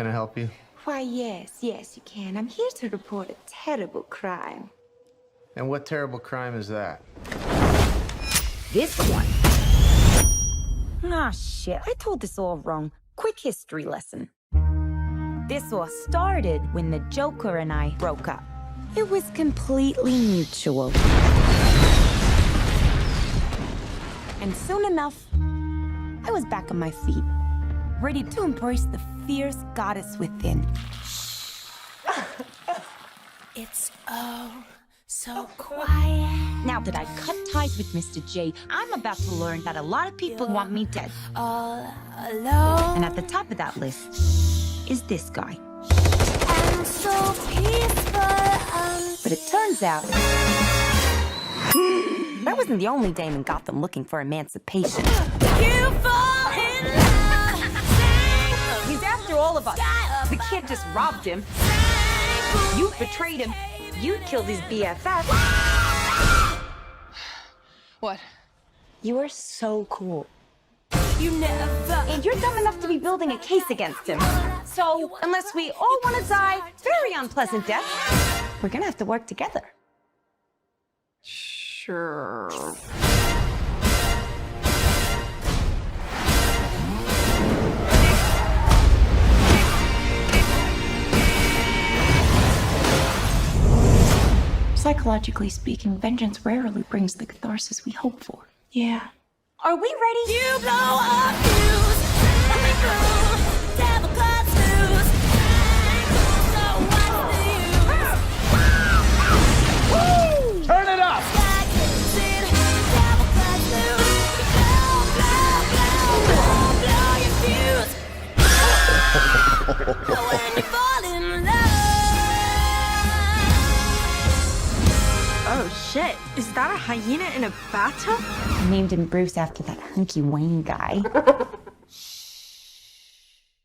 Can I help you? Why, yes, you can. I'm here to report a terrible crime. And what terrible crime is that? This one. Ah, shit. I told this all wrong. Quick history lesson. This all started when the Joker and I broke up. It was completely mutual. And soon enough, I was back on my feet, ready to embrace the fierce goddess within. It's oh so quiet. Now that I cut ties with Mr. J, I'm about to learn that a lot of people want me dead. All alone. And at the top of that list is this guy. And so peaceful. But it turns out that wasn't the only dame in Gotham looking for emancipation. You fall in love. He's after all of us. The kid just robbed him. You betrayed him. You killed his BFF. What? You are so cool. You never. And you're dumb enough to be building a case against him. So, unless we all want to die very unpleasant death, we're gonna have to work together. Sure. Psychologically speaking, vengeance rarely brings the catharsis we hope for. Yeah. Are we ready? You blow up fuse. Devil cuts loose. So what's the use? Turn it up! Devil cuts loose. Blow your fuse. When you fall in love. Oh shit, is that a hyena in a bathtub? I named him Bruce after that hunky Wayne guy.